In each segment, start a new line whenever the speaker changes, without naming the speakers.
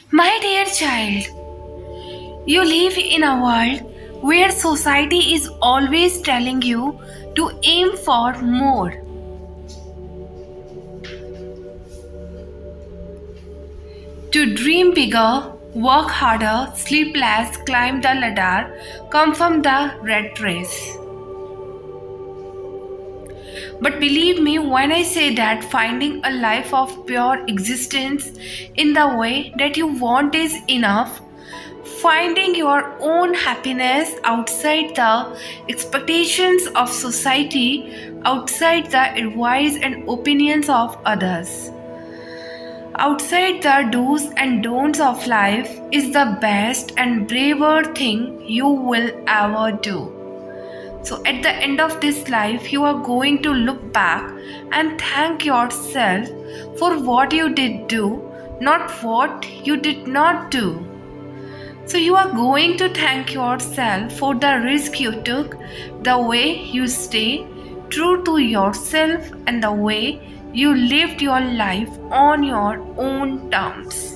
My dear child, you live in a world where society is always telling you to aim for more, to dream bigger, work harder, sleep less, climb the ladder, come from the red race. But believe me when I say that finding a life of pure existence in the way that you want is enough. Finding your own happiness outside the expectations of society, outside the advice and opinions of others, outside the do's and don'ts of life is the best and braver thing you will ever do. So, at the end of this life, you are going to look back and thank yourself for what you did do, not what you did not do. So, you are going to thank yourself for the risk you took, the way you stay true to yourself, and the way you lived your life on your own terms.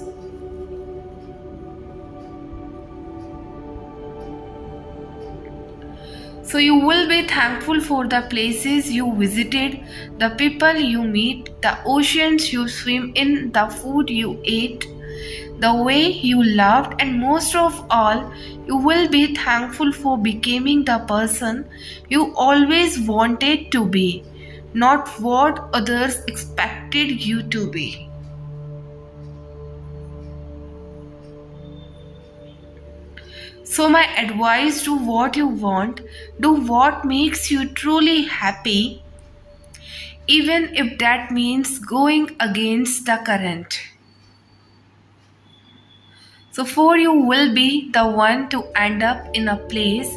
So you will be thankful for the places you visited, the people you meet, the oceans you swim in, the food you ate, the way you loved, and most of all, you will be thankful for becoming the person you always wanted to be, not what others expected you to be. So, my advice: do what you want, do what makes you truly happy, even if that means going against the current. So, for you will be the one to end up in a place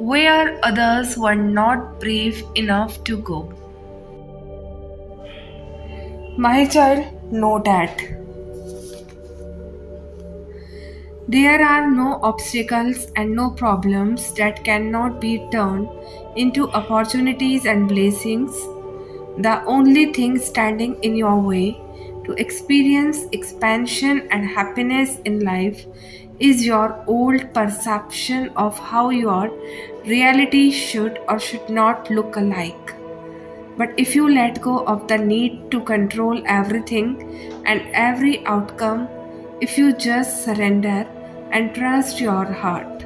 where others were not brave enough to go. My child, know that there are no obstacles and no problems that cannot be turned into opportunities and blessings. The only thing standing in your way to experience expansion and happiness in life is your old perception of how your reality should or should not look alike. But if you let go of the need to control everything and every outcome, if you just surrender and trust your heart,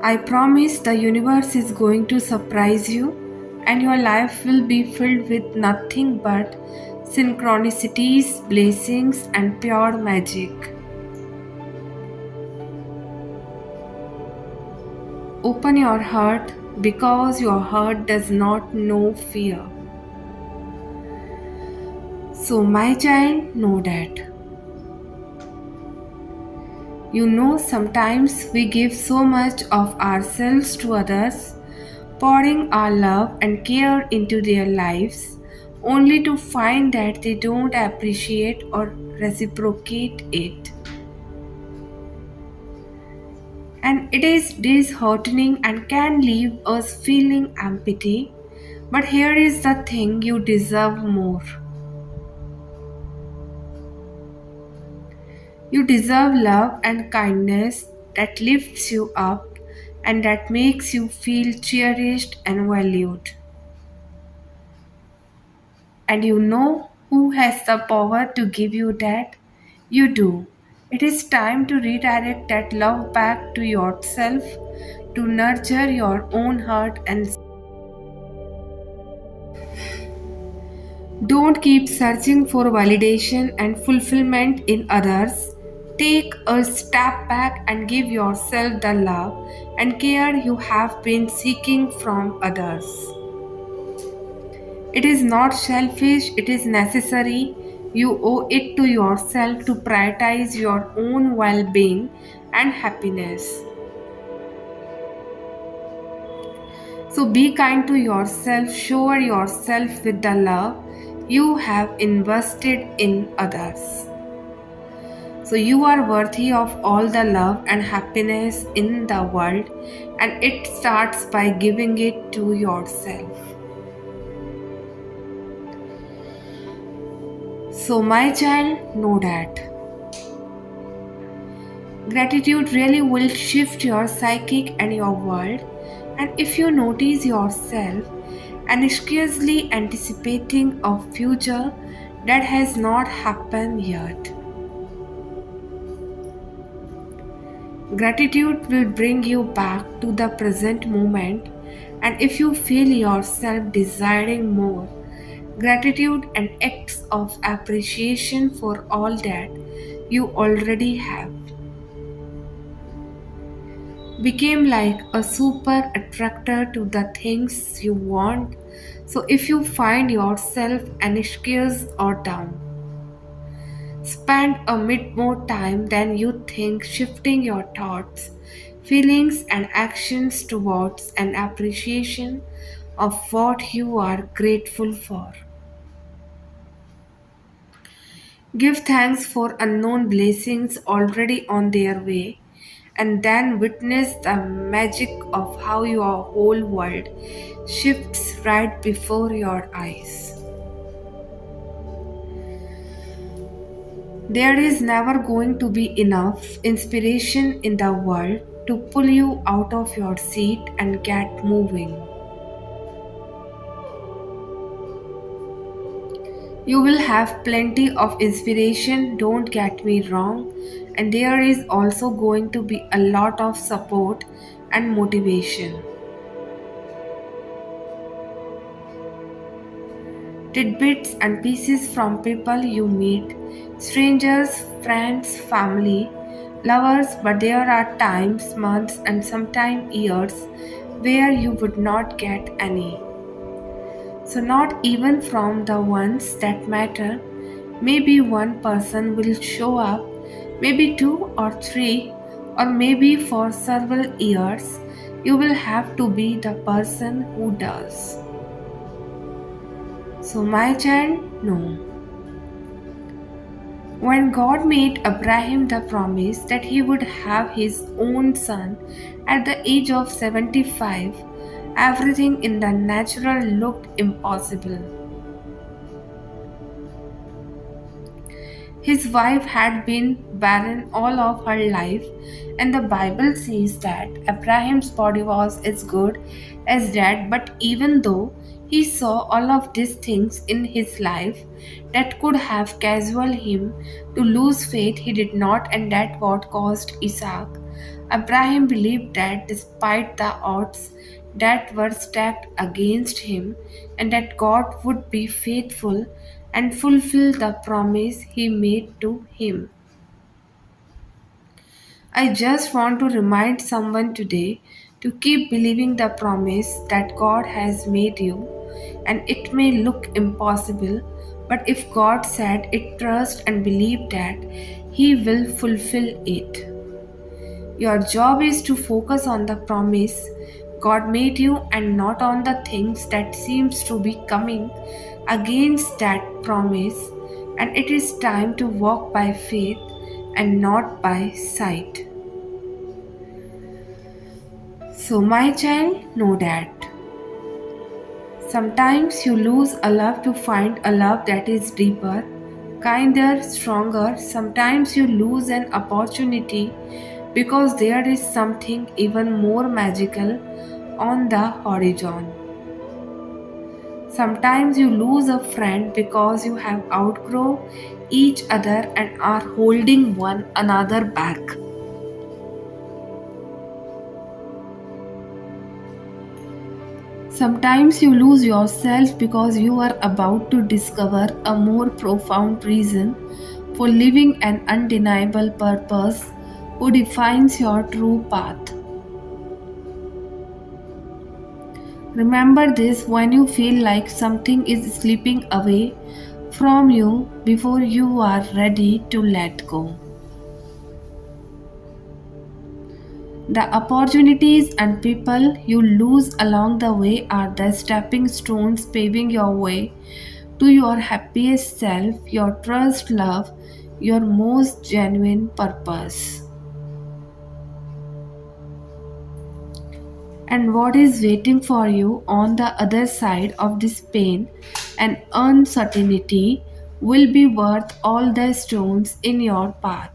I promise the universe is going to surprise you and your life will be filled with nothing but synchronicities, blessings, and pure magic. Open your heart because your heart does not know fear. So, my child, know that. You know, sometimes we give so much of ourselves to others, pouring our love and care into their lives, only to find that they don't appreciate or reciprocate it. And it is disheartening and can leave us feeling empty. But here is the thing: you deserve more. You deserve love and kindness that lifts you up and that makes you feel cherished and valued. And you know who has the power to give you that? You do. It is time to redirect that love back to yourself, to nurture your own heart, and don't keep searching for validation and fulfillment in others. Take a step back and give yourself the love and care you have been seeking from others. It is not selfish, it is necessary. You owe it to yourself to prioritize your own well being and happiness. So be kind to yourself, shower yourself with the love you have invested in others. So you are worthy of all the love and happiness in the world, and it starts by giving it to yourself. So, my child, know that gratitude really will shift your psychic and your world. And if you notice yourself anxiously anticipating a future that has not happened yet, gratitude will bring you back to the present moment. And if you feel yourself desiring more, gratitude and acts of appreciation for all that you already have became like a super attractor to the things you want. So if you find yourself anxious or down, spend a bit more time than you think shifting your thoughts, feelings, and actions towards an appreciation of what you are grateful for. Give thanks for unknown blessings already on their way, and then witness the magic of how your whole world shifts right before your eyes. There is never going to be enough inspiration in the world to pull you out of your seat and get moving. You will have plenty of inspiration, don't get me wrong, and there is also going to be a lot of support and motivation. Tidbits and pieces from people you meet, strangers, friends, family, lovers, but there are times, months, and sometimes years where you would not get any. So, not even from the ones that matter. Maybe one person will show up, maybe two or three, or maybe for several years. You will have to be the person who does. So, my child, no. When God made Abraham the promise that he would have his own son at the age of 75, everything in the natural looked impossible. His wife had been barren all of her life, and the Bible says that Abraham's body was as good as dead. But even though he saw all of these things in his life that could have caused him to lose faith, he did not, and that what caused Isaac. Abraham believed that despite the odds that were stacked against him, and that God would be faithful and fulfill the promise he made to him. I just want to remind someone today to keep believing the promise that God has made you, and it may look impossible, but if God said it, trust and believe that He will fulfill it. Your job is to focus on the promise God made you and not on the things that seems to be coming against that promise, and it is time to walk by faith and not by sight. So my child, know that sometimes you lose a love to find a love that is deeper, kinder, stronger. Sometimes you lose an opportunity because there is something even more magical on the horizon. Sometimes you lose a friend because you have outgrown each other and are holding one another back. Sometimes you lose yourself because you are about to discover a more profound reason for living, an undeniable purpose who defines your true path. Remember this: when you feel like something is slipping away from you before you are ready to let go. The opportunities and people you lose along the way are the stepping stones paving your way to your happiest self, your trust, love, your most genuine purpose. And what is waiting for you on the other side of this pain and uncertainty? will be worth all the stones in your path.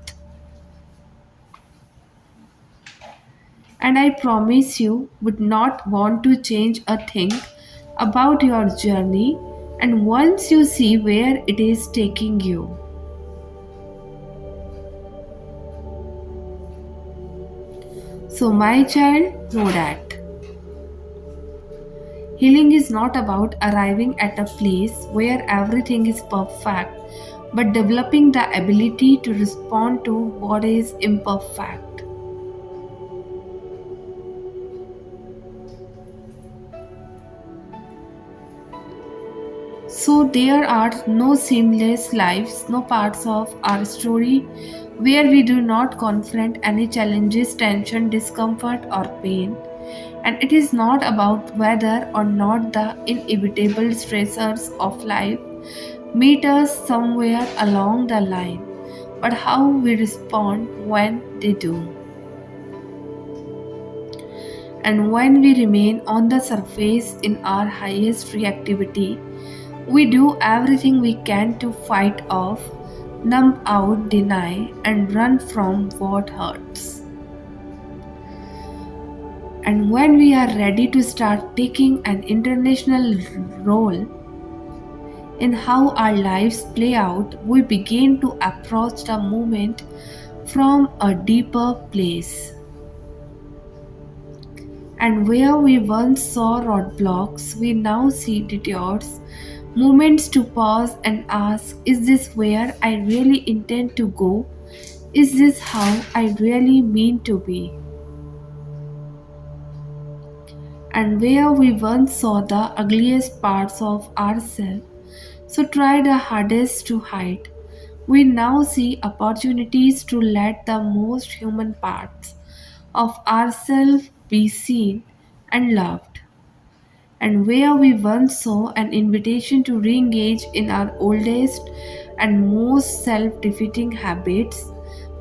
And I promise you would not want to change a thing about your journey, and once you see where it is taking you. So, my child, know that healing is not about arriving at a place where everything is perfect, but developing the ability to respond to what is imperfect. So, there are no seamless lives, no parts of our story where we do not confront any challenges, tension, discomfort, or pain. And it is not about whether or not the inevitable stressors of life meet us somewhere along the line, but how we respond when they do. And when we remain on the surface in our highest reactivity, we do everything we can to fight off, numb out, deny, and run from what hurts. And when we are ready to start taking an international role in how our lives play out, we begin to approach the moment from a deeper place. And where we once saw roadblocks, we now see detours, moments to pause and ask, is this where I really intend to go? Is this how I really mean to be? And where we once saw the ugliest parts of ourselves, so tried our hardest to hide, we now see opportunities to let the most human parts of ourselves be seen and loved. And where we once saw an invitation to re engage in our oldest and most self defeating habits,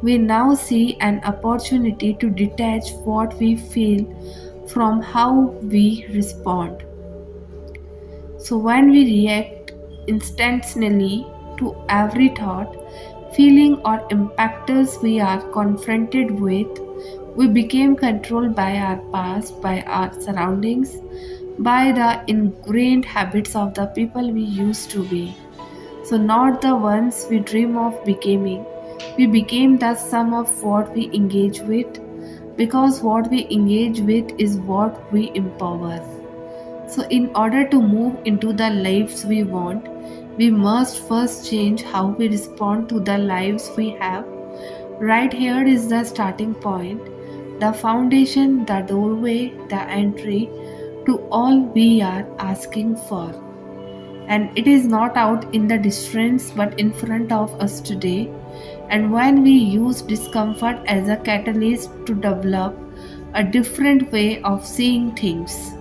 we now see an opportunity to detach what we feel from how we respond. So, when we react instantly to every thought, feeling, or impactors we are confronted with, we became controlled by our past, by our surroundings, by the ingrained habits of the people we used to be. So, not the ones we dream of becoming. We became the sum of what we engage with, because what we engage with is what we empower. So, in order to move into the lives we want, we must first change how we respond to the lives we have. Right here is the starting point, the foundation, the doorway, the entry to all we are asking for. And it is not out in the distance but in front of us today. And when we use discomfort as a catalyst to develop a different way of seeing things,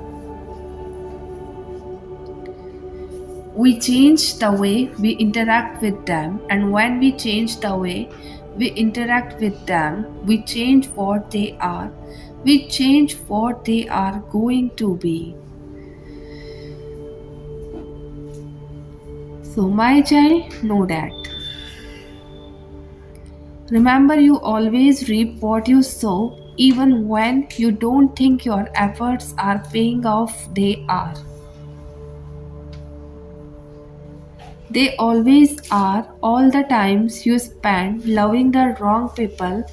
we change the way we interact with them. And when we change the way we interact with them, we change what they are. We change what they are going to be. So, my child, know that. Remember, you always reap what you sow, even when you don't think your efforts are paying off, they are. They always are. All the times you spent loving the wrong people,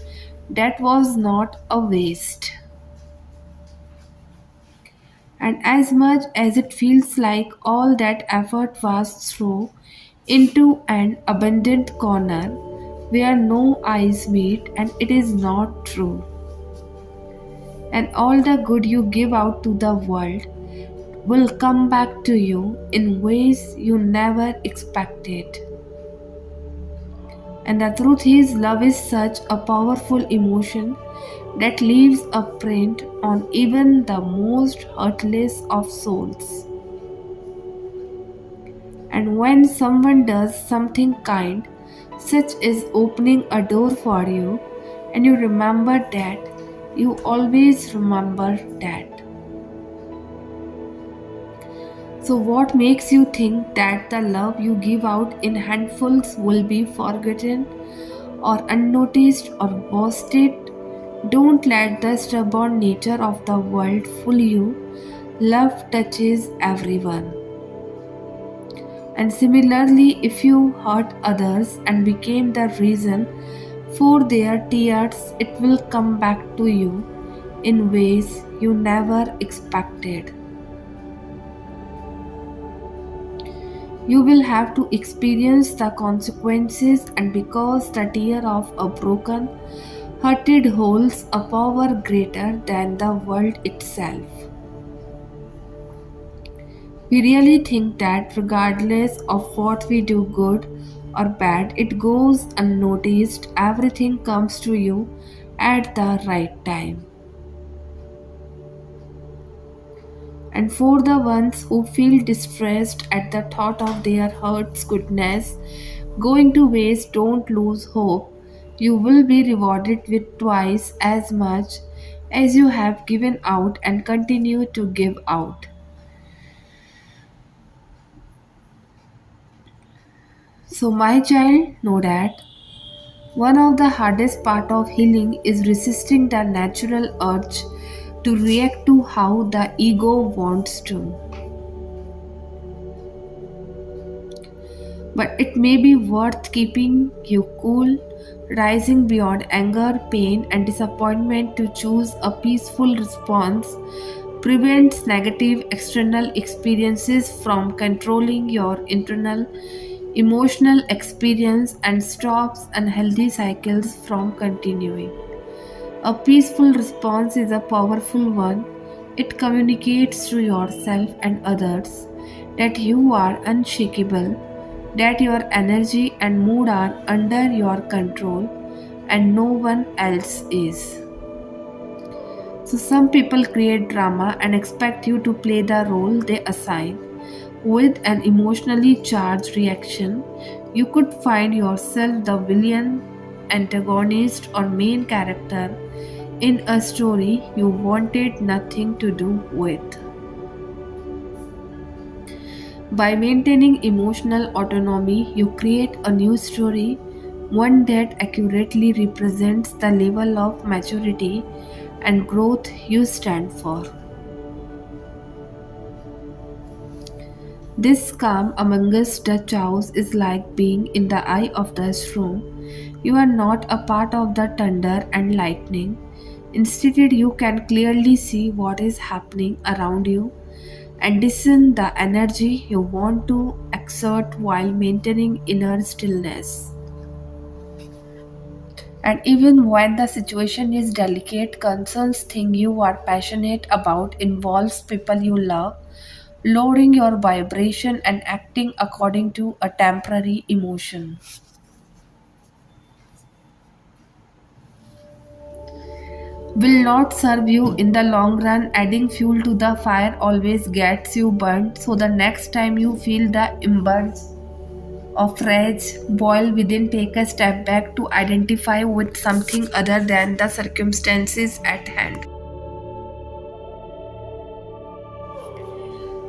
that was not a waste. And as much as it feels like all that effort was thrown into an abandoned corner where no eyes meet, and it is not true. And all the good you give out to the world will come back to you in ways you never expected. And the truth is, love is such a powerful emotion that leaves a print on even the most heartless of souls. And when someone does something kind, such as opening a door for you, and you remember that, you always remember that. So, what makes you think that the love you give out in handfuls will be forgotten or unnoticed or boasted? Don't let the stubborn nature of the world fool you. Love touches everyone. And similarly, if you hurt others and became the reason for their tears, it will come back to you in ways you never expected. You will have to experience the consequences, and because the tear of a broken, hurted holds a power greater than the world itself. We really think that regardless of what we do, good or bad, it goes unnoticed, everything comes to you at the right time. And for the ones who feel distressed at the thought of their hurt's goodness going to waste, don't lose hope. You will be rewarded with twice as much as you have given out and continue to give out. So, my child, know that one of the hardest part of healing is resisting the natural urge to react to how the ego wants to. But it may be worth keeping you cool, rising beyond anger, pain, and disappointment to choose a peaceful response prevents negative external experiences from controlling your internal emotional experience and stops unhealthy cycles from continuing. A peaceful response is a powerful one. It communicates to yourself and others that you are unshakable, that your energy and mood are under your control, and no one else is. So, some people create drama and expect you to play the role they assign. With an emotionally charged reaction, you could find yourself the villain, antagonist, or main character in a story you wanted nothing to do with. By maintaining emotional autonomy, you create a new story, one that accurately represents the level of maturity and growth you stand for. This calm amongst the chaos is like being in the eye of the storm. You are not a part of the thunder and lightning. Instead, you can clearly see what is happening around you and discern the energy you want to exert while maintaining inner stillness. And even when the situation is delicate, concerns things you are passionate about, involves people you love, lowering your vibration and acting according to a temporary emotion will not serve you in the long run. Adding fuel to the fire always gets you burnt, so the next time you feel the embers of rage boil within, take a step back to identify with something other than the circumstances at hand.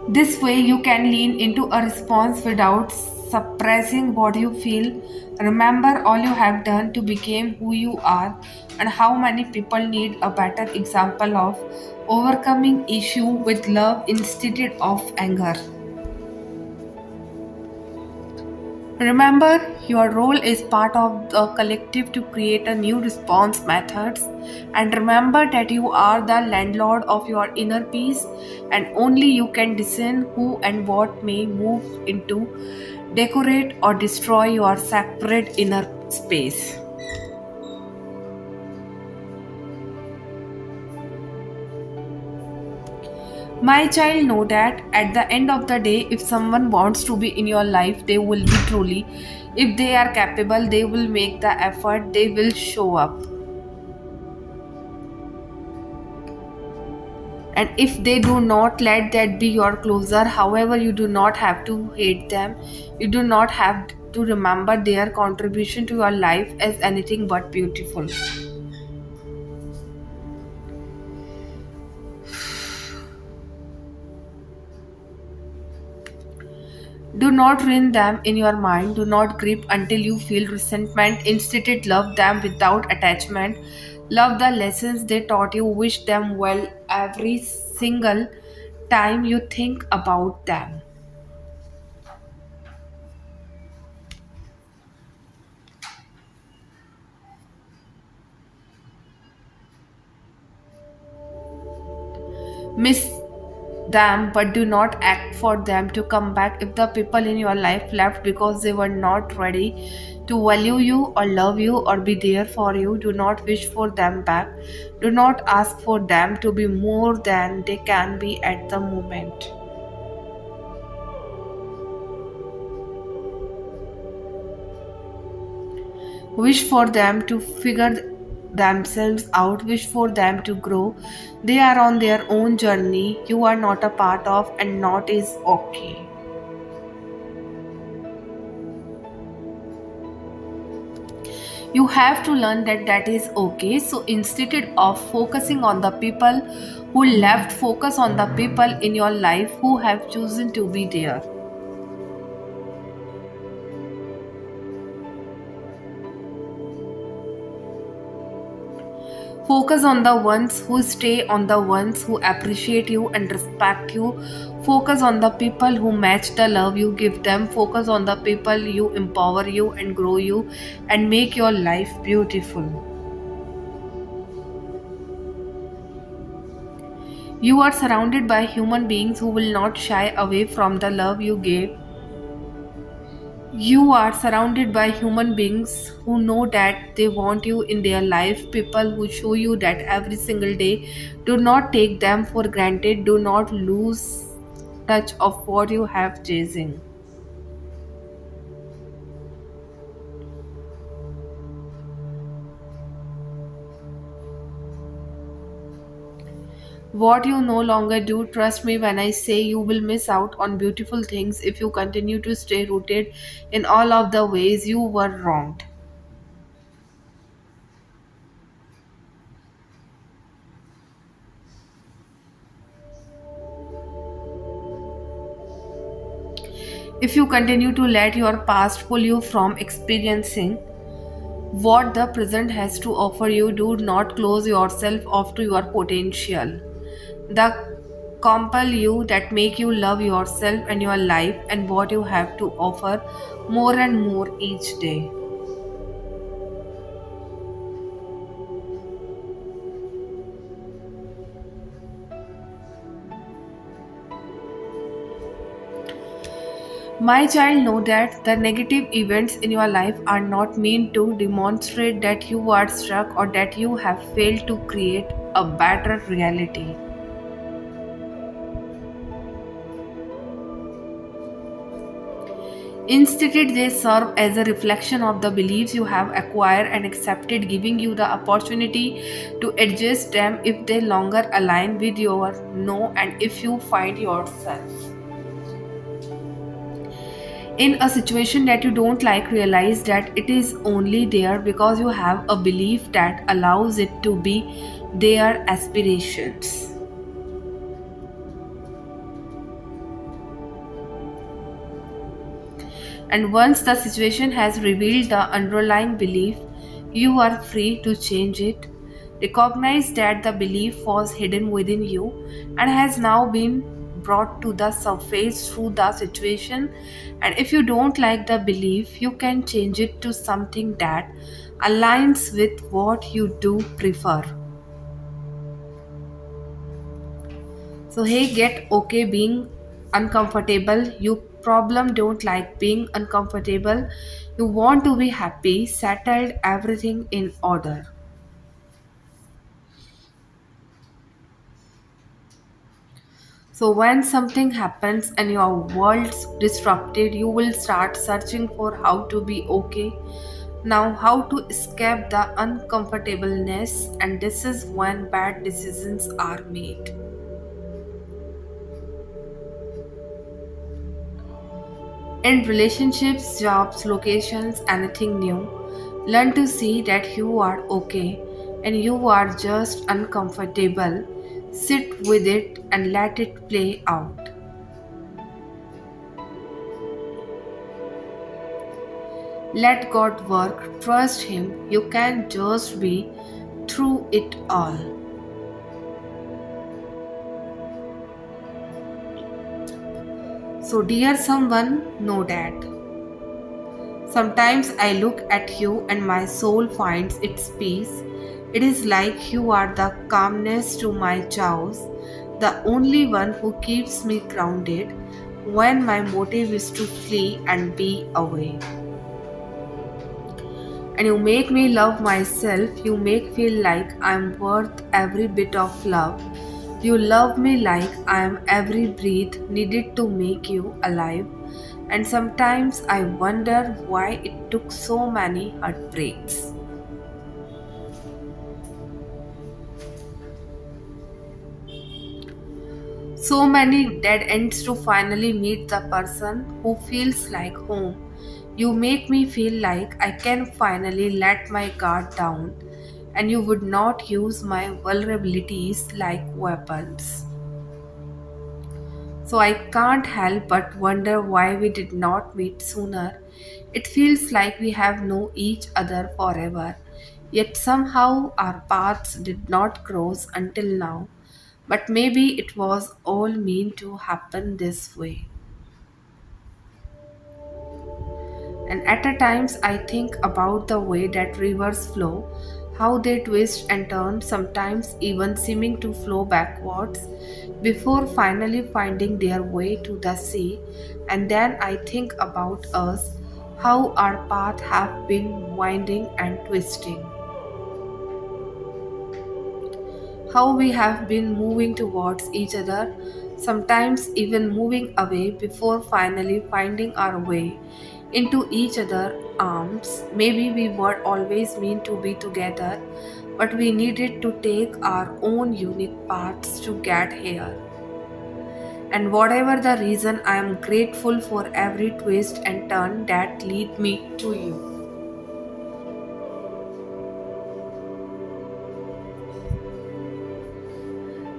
This way, you can lean into a response without suppressing what you feel. Remember all you have done to become who you are, and how many people need a better example of overcoming issue with love instead of anger. Remember, your role is part of the collective to create a new response methods, and remember that you are the landlord of your inner peace and only you can discern who and what may move into, decorate or destroy your sacred inner space. My child, know that at the end of the day, if someone wants to be in your life, they will be truly. If they are capable, they will make the effort, they will show up. And if they do not, let that be your closer. However, you do not have to hate them. You do not have to remember their contribution to your life as anything but beautiful. Do not ruin them in your mind. Do not grip until you feel resentment. Instead, love them without attachment. Love the lessons they taught you. Wish them well every single time you think about them. Miss them, but do not act for them to come back. If the people in your life left because they were not ready to value you or love you or be there for you, do not wish for them back. Do not ask for them to be more than they can be at the moment. Wish for them to figure themselves out. Wish for them to grow. They are on their own journey. You are not a part of, and not is okay. You have to learn that that is okay. So instead of focusing on the people who left, focus on the people in your life who have chosen to be there. Focus on the ones who stay, on the ones who appreciate you and respect you. Focus on the people who match the love you give them. Focus on the people you empower you and grow you and make your life beautiful. You are surrounded by human beings who will not shy away from the love you gave. You are surrounded by human beings who know that they want you in their life, people who show you that every single day. Do not take them for granted. Do not lose touch of what you have chasing. What you no longer do, trust me when I say you will miss out on beautiful things if you continue to stay rooted in all of the ways you were wronged. If you continue to let your past pull you from experiencing what the present has to offer you, do not close yourself off to your potential. The compel you that make you love yourself and your life and what you have to offer more and more each day. My child, know that the negative events in your life are not meant to demonstrate that you are stuck or that you have failed to create a better reality. Instead, they serve as a reflection of the beliefs you have acquired and accepted, giving you the opportunity to adjust them if they longer align with your no and if you find yourself in a situation that you don't like. Realize that it is only there because you have a belief that allows it to be their aspirations. And once the situation has revealed the underlying belief, you are free to change it. Recognize that the belief was hidden within you and has now been brought to the surface through the situation. And if you don't like the belief, you can change it to something that aligns with what you do prefer. So hey, get okay being uncomfortable. You problem don't like being uncomfortable. You want to be happy, settled, everything in order. So when something happens and your world's disrupted, you will start searching for how to be okay. Now, how to escape the uncomfortableness, and this is when bad decisions are made. In relationships, jobs, locations, anything new, learn to see that you are okay and you are just uncomfortable. Sit with it and let it play out. Let God work, trust Him, you can just be through it all. So, dear someone, know that. Sometimes I look at you and my soul finds its peace. It is like you are the calmness to my chaos, the only one who keeps me grounded when my motive is to flee and be away. And you make me love myself, you make feel like I'm worth every bit of love. You love me like I am every breath needed to make you alive. And sometimes I wonder why it took so many heartbreaks. So many dead ends to finally meet the person who feels like home. You make me feel like I can finally let my guard down and you would not use my vulnerabilities like weapons. So I can't help but wonder why we did not meet sooner. It feels like we have known each other forever, yet somehow our paths did not cross until now. But maybe it was all meant to happen this way. And at a times I think about the way that rivers flow, how they twist and turn, sometimes even seeming to flow backwards before finally finding their way to the sea. And then I think about us, how our paths have been winding and twisting, how we have been moving towards each other, sometimes even moving away before finally finding our way into each other's arms. Maybe we were always meant to be together, but we needed to take our own unique paths to get here. And whatever the reason, I am grateful for every twist and turn that lead me to you.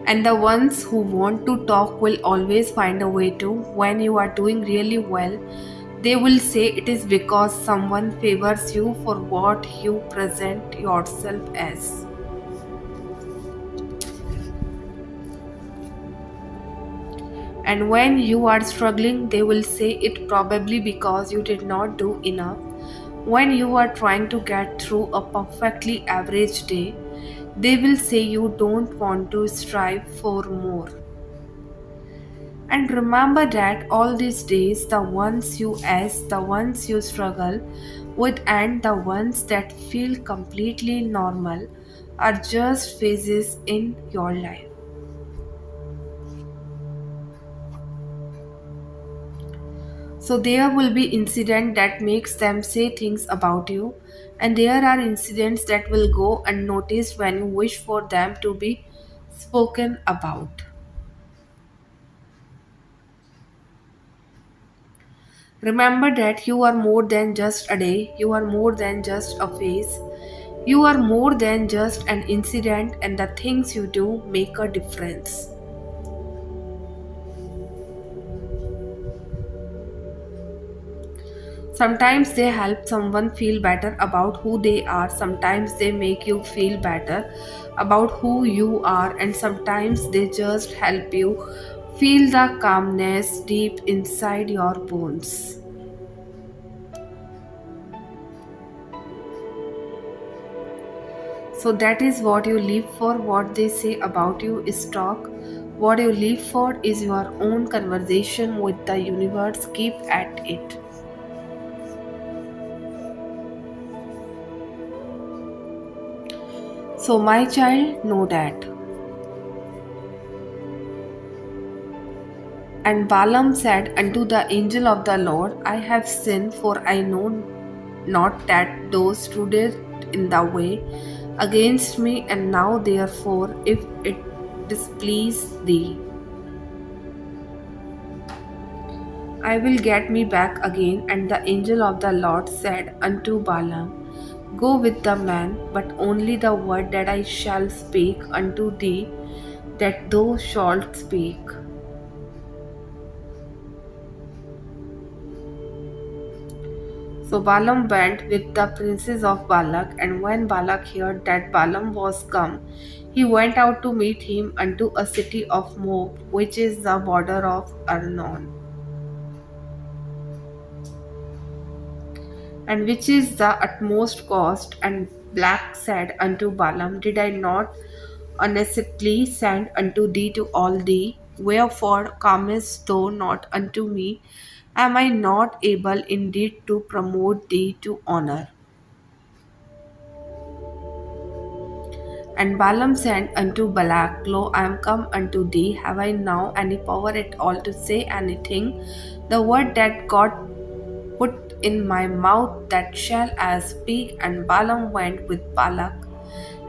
And the ones who want to talk will always find a way to. When you are doing really well, they will say it is because someone favors you for what you present yourself as. And when you are struggling, they will say it probably because you did not do enough. When you are trying to get through a perfectly average day, they will say you don't want to strive for more. And remember that all these days, the ones you ask, the ones you struggle with, and the ones that feel completely normal are just phases in your life. So there will be incident that makes them say things about you, and there are incidents that will go unnoticed when you wish for them to be spoken about. Remember that you are more than just a day, you are more than just a phase, you are more than just an incident, and the things you do make a difference. Sometimes they help someone feel better about who they are, sometimes they make you feel better about who you are, and sometimes they just help you feel the calmness deep inside your bones. So that is what you live for. What they say about you is talk. What you live for is your own conversation with the universe. Keep at it. So, my child, know that. And Balaam said unto the angel of the Lord, I have sinned, for I know not that those stood in the way against me, and now therefore, if it displease thee, I will get me back again. And the angel of the Lord said unto Balaam, Go with the man, but only the word that I shall speak unto thee, that thou shalt speak. So Balaam went with the princes of Balak, and when Balak heard that Balaam was come, he went out to meet him unto a city of Moab, which is the border of Arnon, and which is the utmost coast. And Balak said unto Balaam, Did I not honestly send unto thee to all thee? Wherefore comest thou not unto me? Am I not able indeed to promote thee to honor? And Balaam said unto Balak, Lo, I am come unto thee. Have I now any power at all to say anything? The word that God put in my mouth, that shall I speak. And Balaam went with Balak,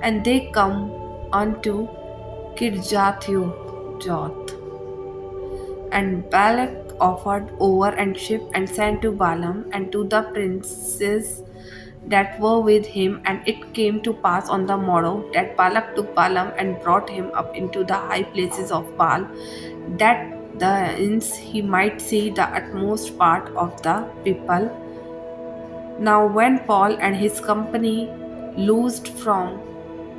and they come unto Kirjathjoth. And Balak offered over and sheep and sent to Balaam and to the princes that were with him. And it came to pass on the morrow that Balak took Balaam and brought him up into the high places of Baal, that thence he might see the utmost part of the people. Now when Paul and his company loosed from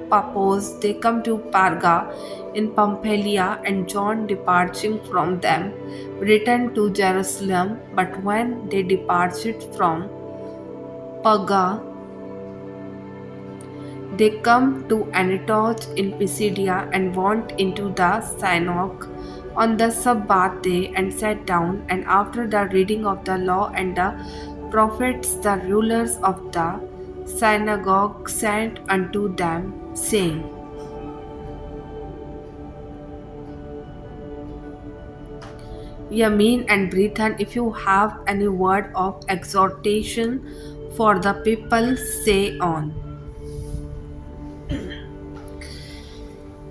Paphos, they come to Perga in Pamphylia, and John, departing from them, returned to Jerusalem. But when they departed from Perga, they come to Anatoth in Pisidia, and went into the synagogue on the Sabbath day, and sat down. And after the reading of the law and the prophets, the rulers of the synagogue sent unto them, saying, Yamin and Brethren, if you have any word of exhortation for the people, say on.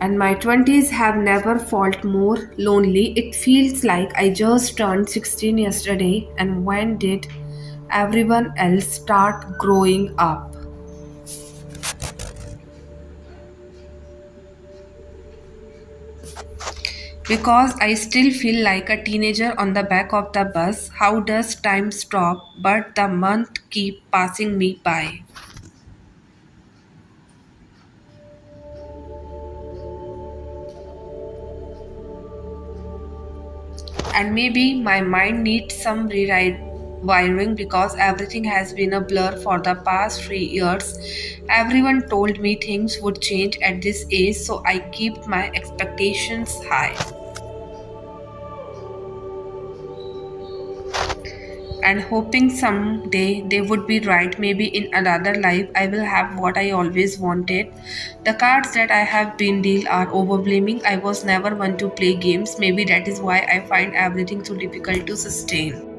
And my 20s have never felt more lonely. It feels like I just turned 16 yesterday. And when did everyone else start growing up? Because I still feel like a teenager on the back of the bus. How does time stop? But the month keep passing me by. And maybe my mind needs some rewiring because everything has been a blur for the past 3 years. Everyone told me things would change at this age, so I keep my expectations high. And hoping someday they would be right. Maybe in another life I will have what I always wanted. The cards that I have been dealt are overwhelming. I was never one to play games. Maybe that is why I find everything so difficult to sustain.